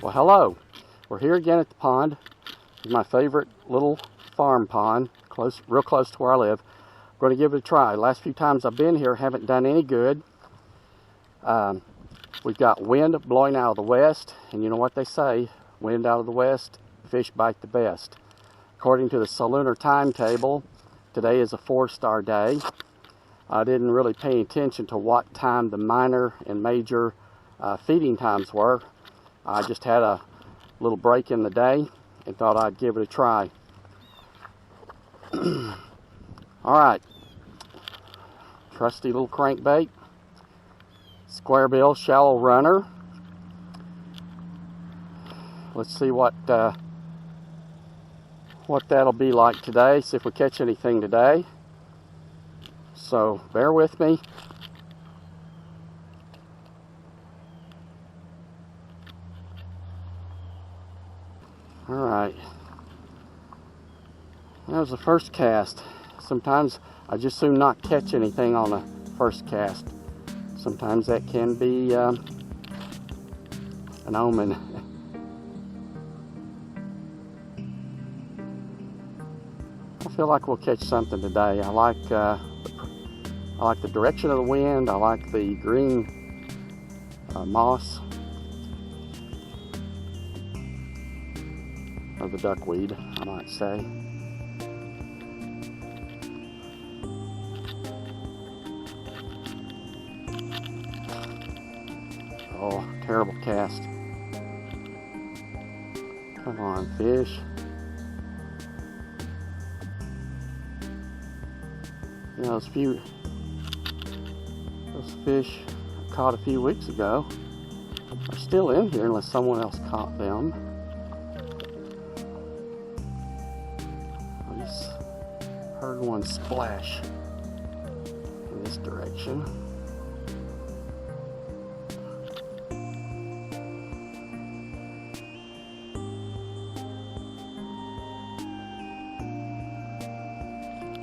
Well, hello. We're here again at the pond. It's my favorite little farm pond, real close to where I live. We're going to give it a try. Last few times I've been here haven't done any good. We've got wind blowing out of the west, and you know what they say, wind out of the west, fish bite the best. According to the lunar timetable, today is a 4-star day. I didn't really pay attention to what time the minor and major feeding times were. I just had a little break in the day and thought I'd give it a try. Alright, trusty little crankbait, square bill shallow runner. Let's see what that'll be like today, see if we catch anything today. So bear with me. Alright, that was the first cast. Sometimes I just soon not catch anything on the first cast. Sometimes that can be an omen. I feel like we'll catch something today. I like the direction of the wind. I like the green moss of the duckweed, I might say. Oh, terrible cast. Come on, fish. You know, those fish I caught a few weeks ago are still in here unless someone else caught them. I just heard one splash in this direction.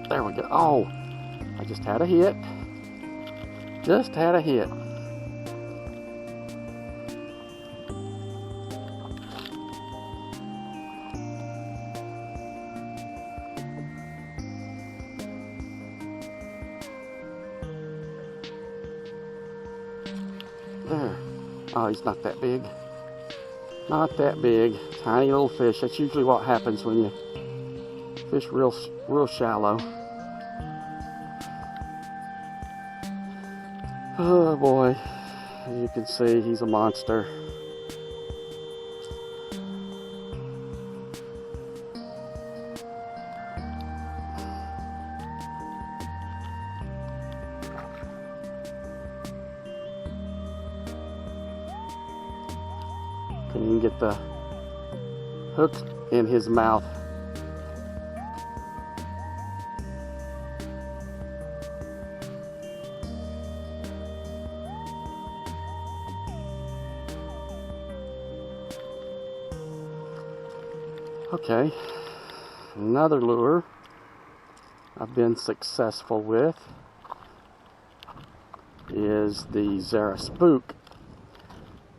There we go. Oh, I just had a hit. Just had a hit. There. Oh, he's not that big. Not that big. Tiny little fish. That's usually what happens when you fish real shallow. Oh boy, as you can see, he's a monster. Can you get the hook in his mouth? Okay, another lure I've been successful with is the Zara Spook.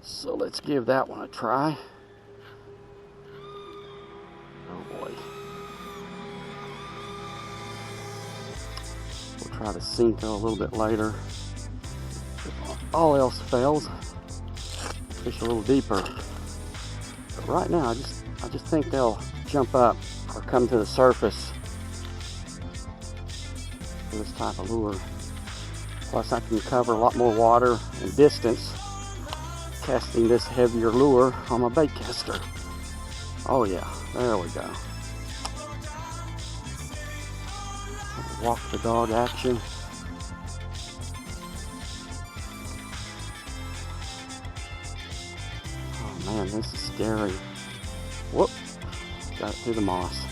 So let's give that one a try. Oh boy. We'll try the Senko a little bit later. If all else fails, fish a little deeper. But right now, I just think they'll jump up or come to the surface for this type of lure. Plus I can cover a lot more water and distance casting this heavier lure on my bait caster. Oh yeah, there we go. Walk the dog action. Oh man, this is scary. Whoop, got it through the moss.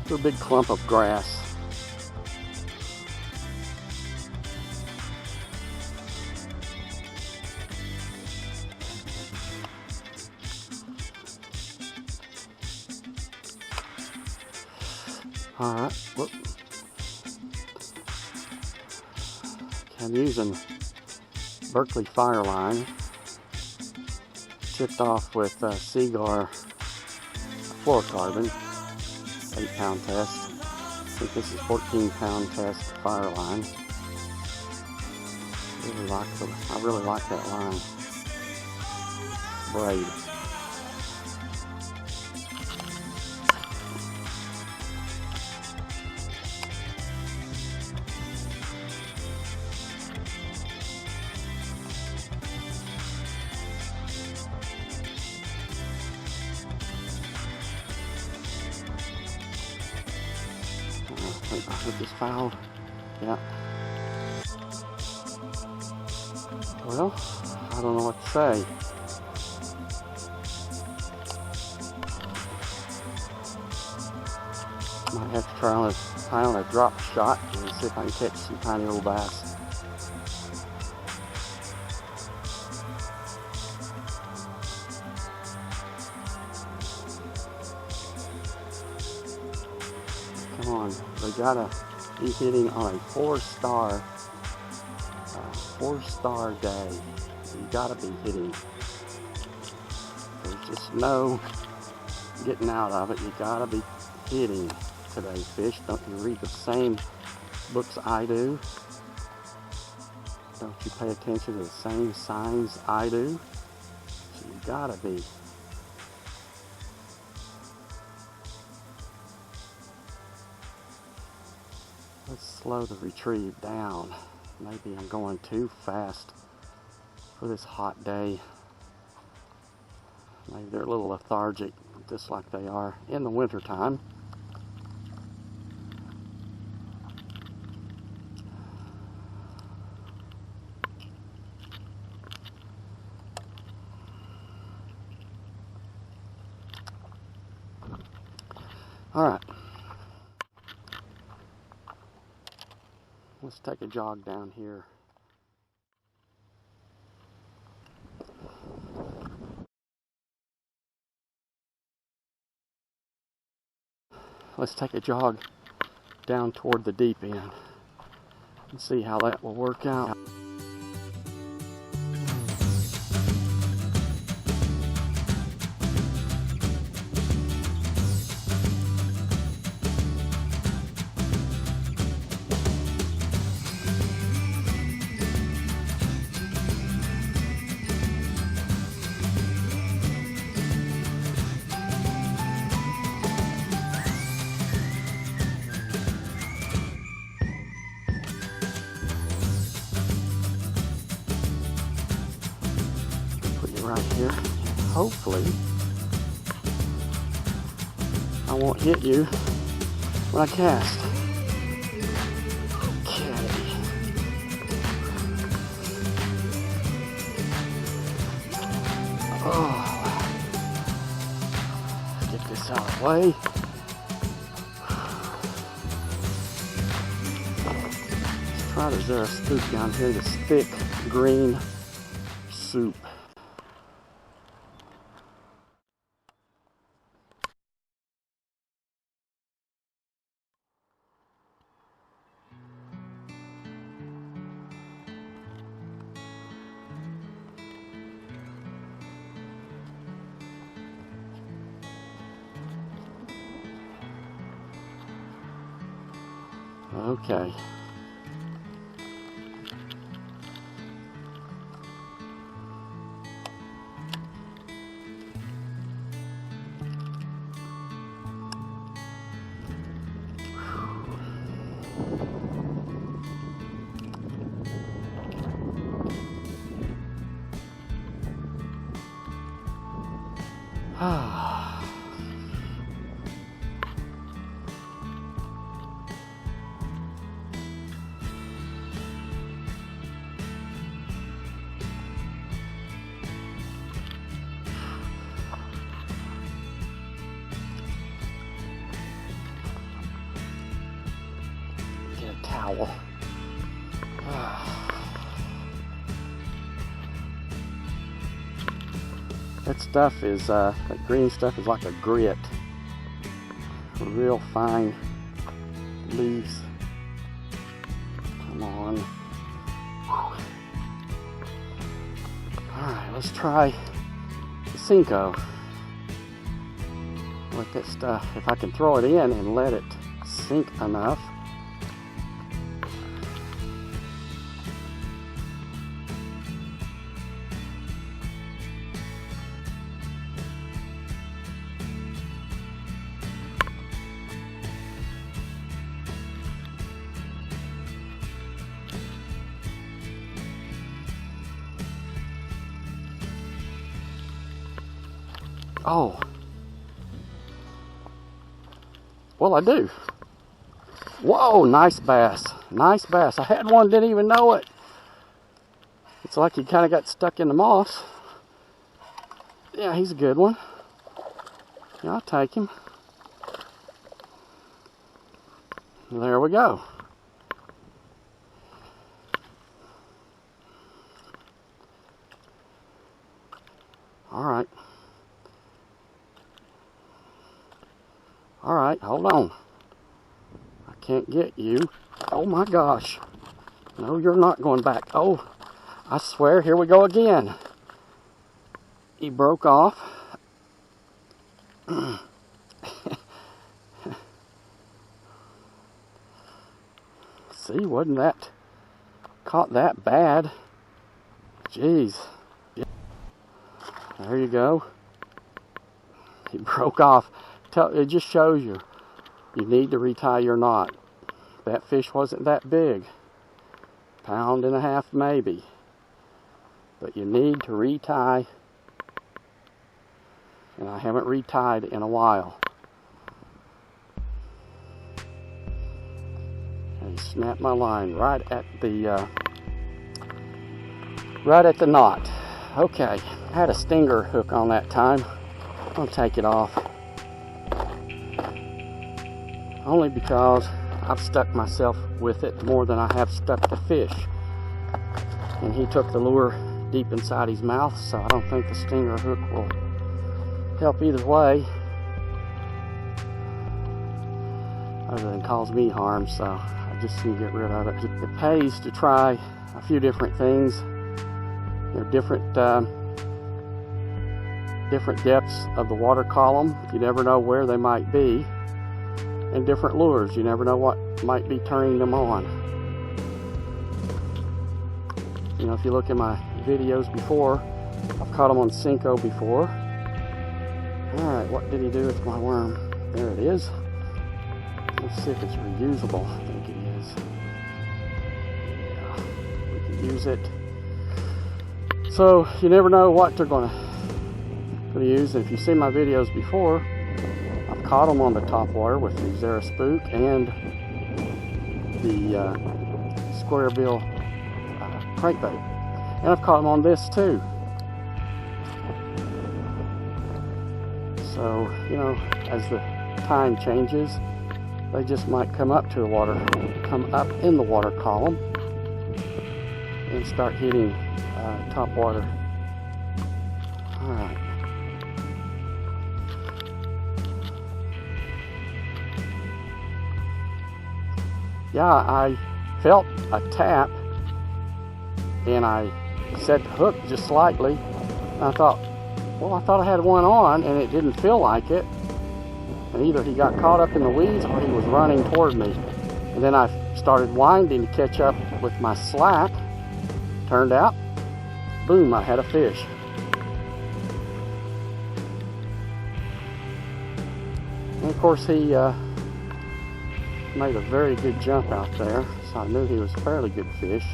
Through a big clump of grass. Alright, whoop. I'm using Berkeley Fireline shipped off with Seagar fluorocarbon, 8-pound test. I think this is 14-pound test fire line. I really like that line. Braid. I hope this fouled. Yeah. Well, I don't know what to say. Might have to try on a drop shot and see if I can catch some tiny little bass. Come on, we gotta be hitting on a four-star day. You gotta be hitting. There's just no getting out of it. You gotta be hitting today, fish. Don't you read the same books I do? Don't you pay attention to the same signs I do? So you gotta be. Let's slow the retrieve down. Maybe I'm going too fast for this hot day. Maybe they're a little lethargic, just like they are in the winter time. All right. Let's take a jog down here. Let's take a jog down toward the deep end and see how that will work out. Right here. Hopefully I won't hit you when I cast. Okay. Oh, get this out of the way. Let's try to zero scoop down here, this thick green soup. Okay. Get a towel. That stuff is, that green stuff is like a grit. Real fine leaves. Come on. Alright, let's try the Senko. Let that stuff, if I can throw it in and let it sink enough. Oh, well, I do. Whoa, nice bass. Nice bass. I had one, didn't even know it. It's like he kind of got stuck in the moss. Yeah, he's a good one. Yeah, I'll take him. There we go. All right. All right, hold on. I can't get you. Oh my gosh. No, you're not going back. Oh, I swear, here we go again. He broke off. See, wasn't that caught that bad? Jeez. There you go. He broke off. It just shows you need to retie your knot. That fish wasn't that big. Pound and a half maybe. But you need to retie. And I haven't retied in a while. I snapped my line right at the knot. Okay, I had a stinger hook on that time. I'll take it off. Only because I've stuck myself with it more than I have stuck the fish. And he took the lure deep inside his mouth, so I don't think the stinger hook will help either way. Other than cause me harm, so I just need to get rid of it. It pays to try a few different things. You know, different depths of the water column. You never know where they might be. And different lures. You never know what might be turning them on. You know, if you look at my videos before, I've caught them on Senko before. Alright, what did he do with my worm? There it is. Let's see if it's reusable. I think it is. Yeah, we can use it. So, you never know what they're going to use. If you've seen my videos before, I've caught them on the top water with the Zara Spook and the square bill crankbait. And I've caught them on this too. So, you know, as the time changes, they just might come up in the water column and start hitting top water. Alright. Yeah, I felt a tap and I set the hook just slightly. And I thought I had one on and it didn't feel like it. And either he got caught up in the weeds or he was running toward me. And then I started winding to catch up with my slack. Turned out, boom, I had a fish. And of course he made a very good jump out there, so I knew he was a fairly good fish.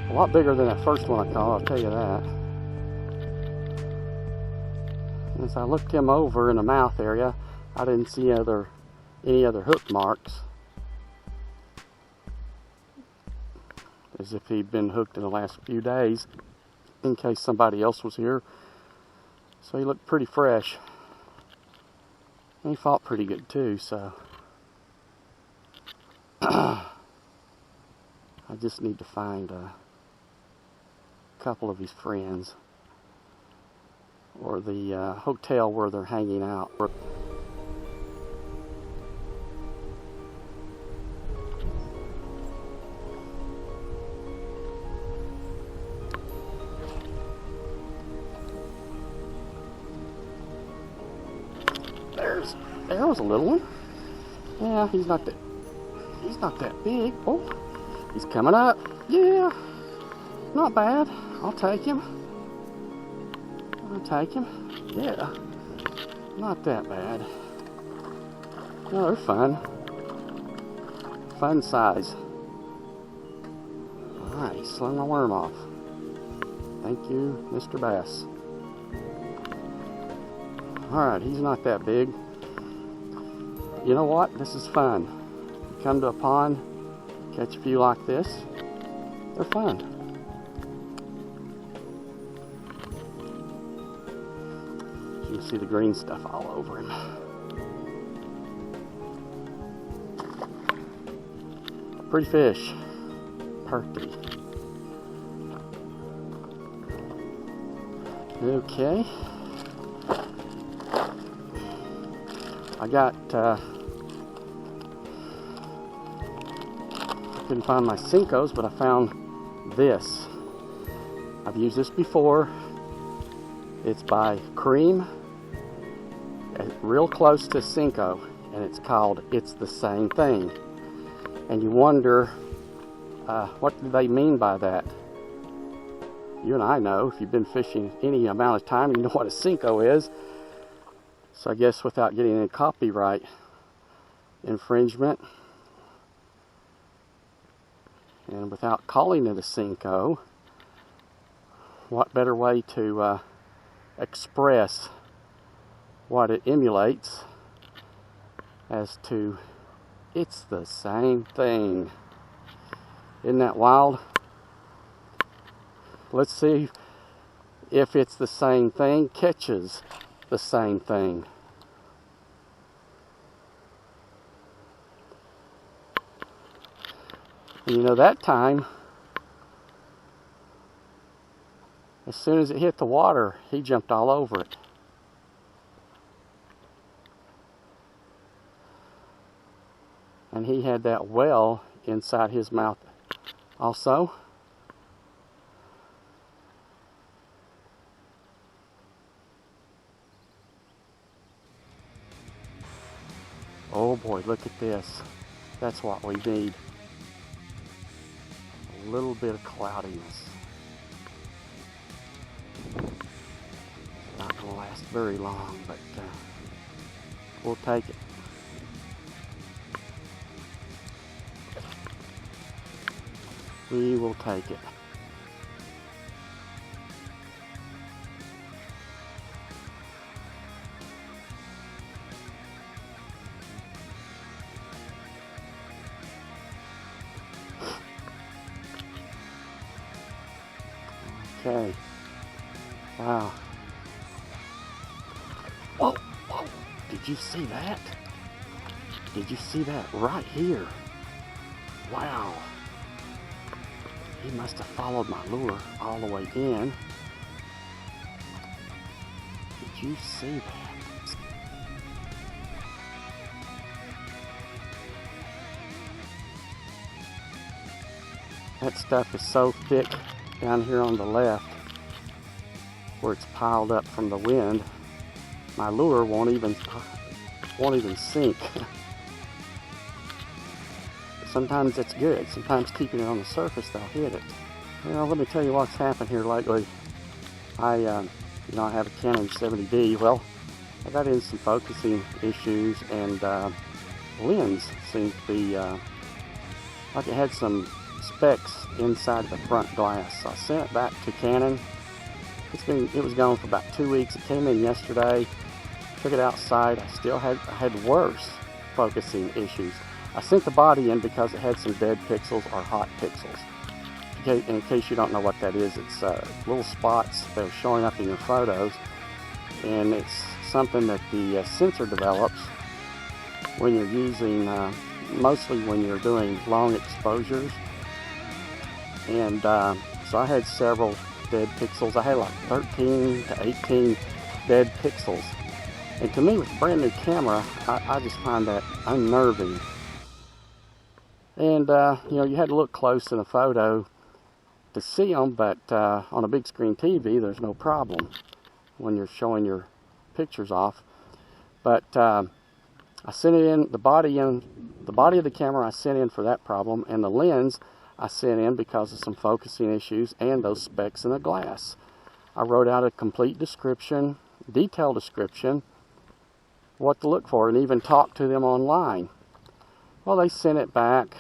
A lot bigger than that first one I caught, I'll tell you that. And as I looked him over in the mouth area, I didn't see any other hook marks. As if he'd been hooked in the last few days, in case somebody else was here. So he looked pretty fresh. And he fought pretty good too, so I just need to find a couple of his friends or the hotel where they're hanging out. there was a little one. Yeah, he's not that big. Oh, he's coming up. Yeah, not bad. I'll take him. Yeah, not that bad. No, they're fun. Fun size. Alright, he slung my worm off. Thank you, Mr. Bass. Alright, he's not that big. You know what? This is fun. You come to a pond, catch a few like this. They're fun. You can see the green stuff all over him. Pretty fish. Pretty. Okay. I got, I couldn't find my Senkos, but I found this. I've used this before. It's by Cream, real close to Senko, and it's called It's the Same Thing. And you wonder, what do they mean by that? You and I know, if you've been fishing any amount of time, you know what a Senko is. So I guess without getting any copyright infringement, and without calling it a Senko, what better way to express what it emulates as to it's the same thing. Isn't that wild? Let's see if it's the same thing catches the same thing. And you know, that time, as soon as it hit the water, he jumped all over it. And he had that well inside his mouth also. Oh boy, look at this. That's what we need. A little bit of cloudiness. Not going to last very long, but we'll take it. We will take it. Okay. Wow. Whoa, whoa. Did you see that? Did you see that right here? Wow. He must have followed my lure all the way in. Did you see that? That stuff is so thick down here on the left, where it's piled up from the wind. My lure won't even sink. Sometimes it's good. Sometimes keeping it on the surface, they'll hit it. You know, let me tell you what's happened here lately. I have a Canon 70D. Well, I got in some focusing issues, and lens seemed to be like it had some specks inside the front glass. So I sent it back to Canon. It was gone for about 2 weeks. It came in yesterday. Took it outside. I had worse focusing issues. I sent the body in because it had some dead pixels or hot pixels. In case you don't know what that is, it's little spots that are showing up in your photos, and it's something that the sensor develops when you're using, mostly when you're doing long exposures. And so I had several dead pixels. I had like 13 to 18 dead pixels. And to me, with a brand new camera, I just find that unnerving. And, you had to look close in a photo to see them, but on a big screen TV, there's no problem when you're showing your pictures off. But I sent it in, the body of the camera I sent in for that problem, and the lens I sent in because of some focusing issues and those specks in the glass. I wrote out a complete description, detailed description, what to look for, and even talked to them online. Well, they sent it back.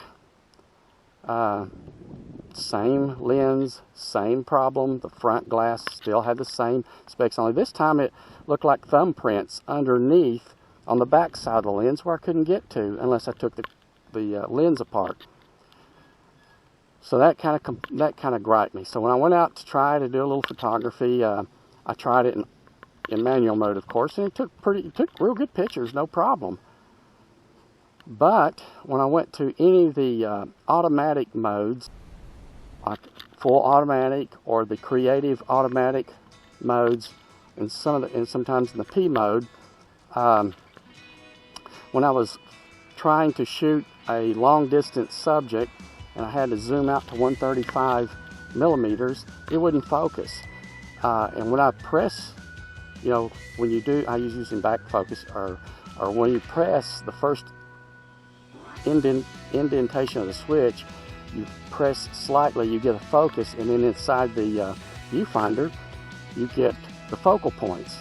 Same lens, same problem. The front glass still had the same specs, only this time it looked like thumbprints underneath on the back side of the lens where I couldn't get to unless I took the lens apart. So that kind of griped me. So when I went out to try to do a little photography, I tried it in manual mode, of course, and it took real good pictures, no problem. But when I went to any of the automatic modes, like full automatic or the creative automatic modes, and sometimes in the P mode, when I was trying to shoot a long distance subject and I had to zoom out to 135 millimeters, it wouldn't focus. And when I press, when you do, I was using back focus, or when you press the first indentation of the switch, you press slightly, you get a focus, and then inside the viewfinder, you get the focal points.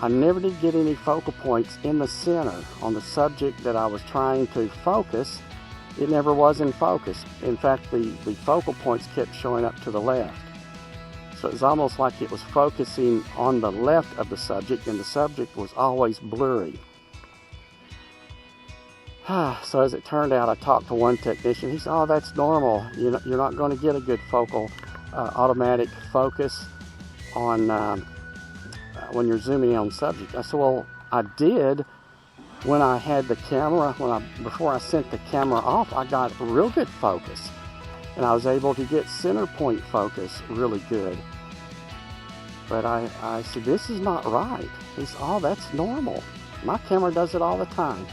I never did get any focal points in the center on the subject that I was trying to focus. It never was in focus. In fact, the focal points kept showing up to the left. So it was almost like it was focusing on the left of the subject, and the subject was always blurry. So as it turned out, I talked to one technician. He said, "Oh, that's normal. You're not going to get a good focal automatic focus on when you're zooming in on subject." I said, "Well, I did when I had the camera. Before I sent the camera off, I got real good focus, and I was able to get center point focus really good." But I said, "This is not right." He said, "Oh, that's normal. My camera does it all the time."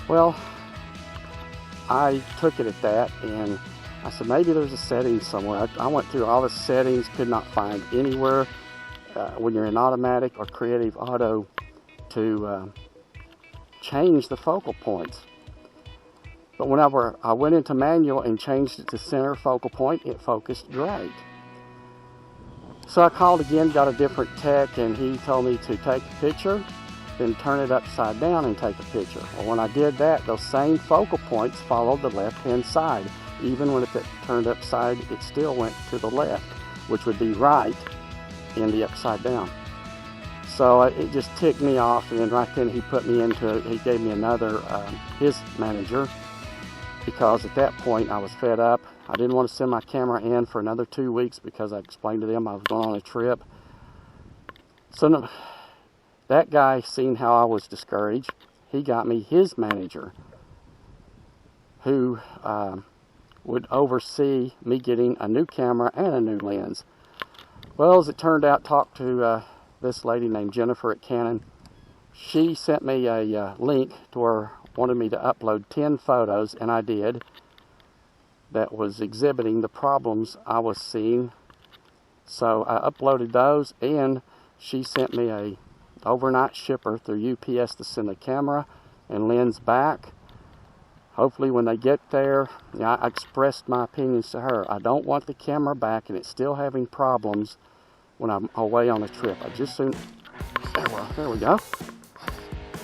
Well, I took it at that, and I said, maybe there's a setting somewhere. I went through all the settings, could not find anywhere when you're in automatic or creative auto to change the focal points. But whenever I went into manual and changed it to center focal point, it focused great. So I called again, got a different tech, and he told me to take a picture, then turn it upside down and take a picture. Well, when I did that, those same focal points followed the left-hand side. Even when it turned upside, it still went to the left, which would be right in the upside down. So it just ticked me off, and then right then he gave me another, his manager, because at that point I was fed up. I didn't want to send my camera in for another 2 weeks because I explained to them I was going on a trip. So no, that guy, seeing how I was discouraged, he got me his manager, who would oversee me getting a new camera and a new lens. Well, as it turned out, talked to this lady named Jennifer at Canon. She sent me a link to where wanted me to upload 10 photos, and I did, that was exhibiting the problems I was seeing. So I uploaded those, and she sent me a overnight shipper through UPS to send the camera and lens back. Hopefully when they get there, I expressed my opinions to her. I don't want the camera back and it's still having problems when I'm away on a trip. I just soon, there we go.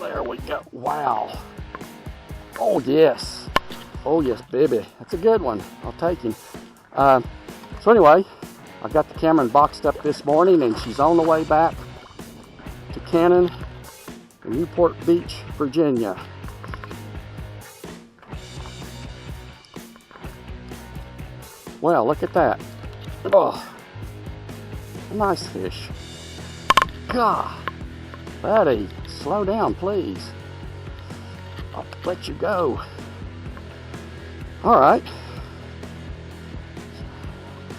There we go. Wow. Oh yes. Oh yes, baby. That's a good one. I'll take him. So anyway, I got the camera boxed up this morning, and she's on the way back to Canon in Newport Beach, Virginia. Well, look at that. Oh, a nice fish. God, buddy, slow down, please. I'll let you go. All right.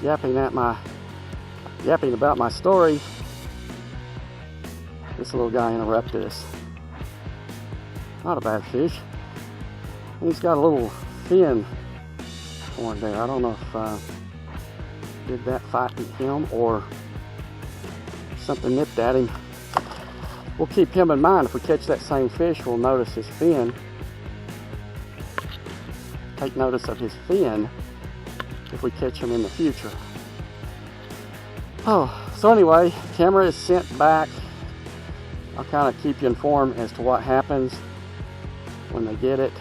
Yapping about my story. This little guy interrupted us. Not a bad fish. He's got a little fin on there. I don't know if did that fight him or something nipped at him. we'll keep him in mind. If we catch that same fish, we'll notice his fin. Take notice of his fin if we catch him in the future. Oh, so anyway, camera is sent back. I'll kind of keep you informed as to what happens when they get it.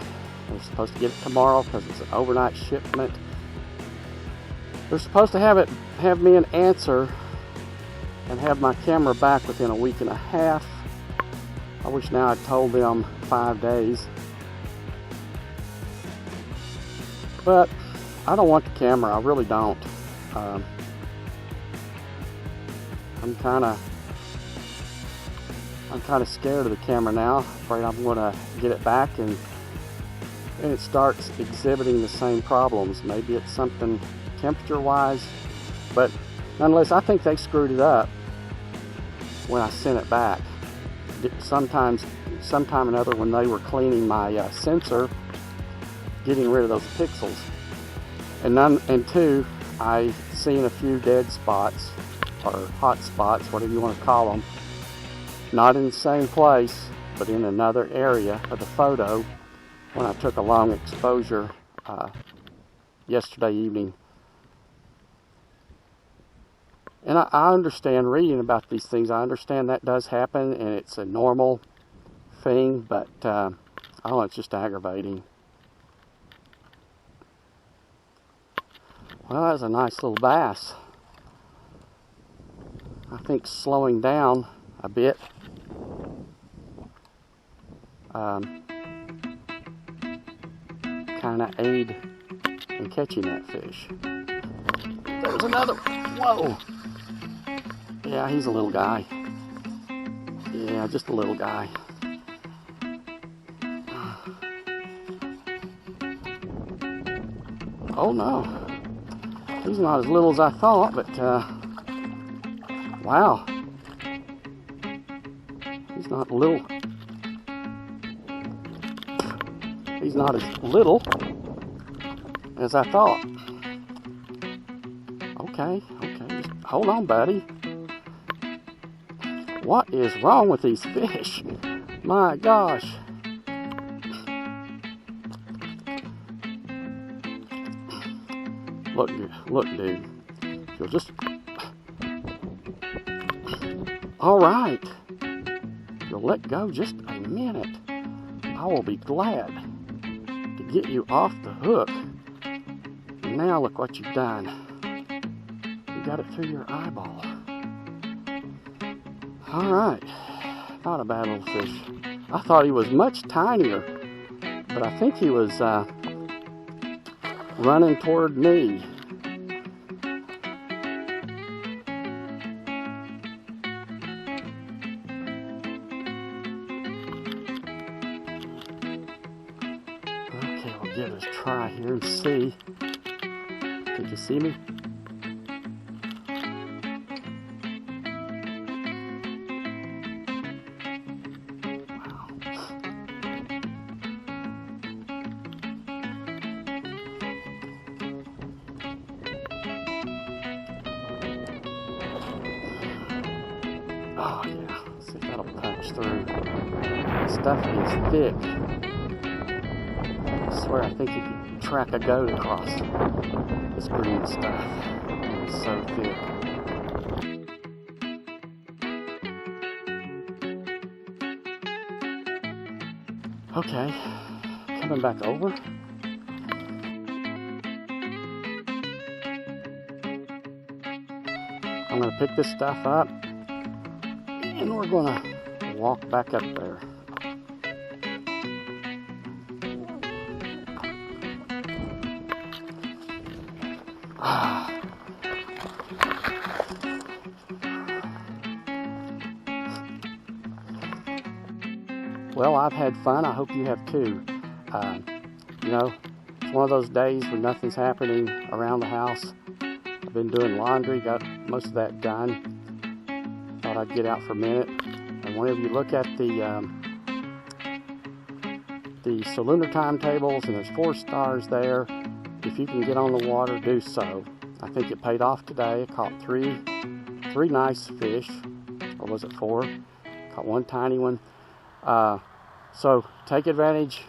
They're supposed to get it tomorrow because it's an overnight shipment. They're supposed to have me an answer and have my camera back within a week and a half. I wish now I'd told them 5 days. But I don't want the camera, I really don't. I'm kind of scared of the camera now. Afraid I'm going to get it back and it starts exhibiting the same problems. Maybe it's something temperature-wise, but nonetheless, I think they screwed it up when I sent it back. Sometime or another, when they were cleaning my sensor, getting rid of those pixels, and two, I seen a few dead spots or hot spots, whatever you want to call them, not in the same place, but in another area of the photo when I took a long exposure yesterday evening. And I understand reading about these things. I understand that does happen and it's a normal thing, but I don't know, it's just aggravating. Well, that was a nice little bass. I think slowing down a bit kind of aid in catching that fish. There's another. Whoa! Yeah, he's a little guy. Yeah, just a little guy. Oh no, he's not as little as I thought, but wow, he's not little. He's not as little as I thought. Okay, just hold on, buddy. What is wrong with these fish? My gosh. Look, dude. You'll just... All right. You'll let go just a minute. I will be glad to get you off the hook. Now look what you've done. You got it through your eyeball. All right. Not a bad little fish. I thought he was much tinier, but I think he was running toward me. Okay, we'll give it a try here and see. Did you see me? Oh yeah, let's see if that'll punch through. The stuff is thick. I swear I think you could track a goat across this green stuff. It's so thick. Okay, coming back over. I'm going to pick this stuff up. And we're going to walk back up there. Well, I've had fun. I hope you have too. You know, it's one of those days when nothing's happening around the house. I've been doing laundry, got most of that done. Thought I'd get out for a minute, and whenever you look at the lunar timetables, and there's 4 stars there, if you can get on the water, do so. I think it paid off today. I caught three nice fish, or was it 4? Caught one tiny one. So take advantage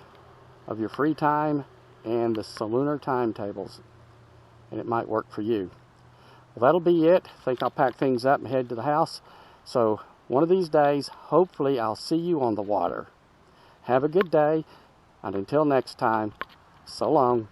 of your free time and the Solunar timetables, and it might work for you. Well, that'll be it. I think I'll pack things up and head to the house. So one of these days, hopefully I'll see you on the water. Have a good day, and until next time, so long.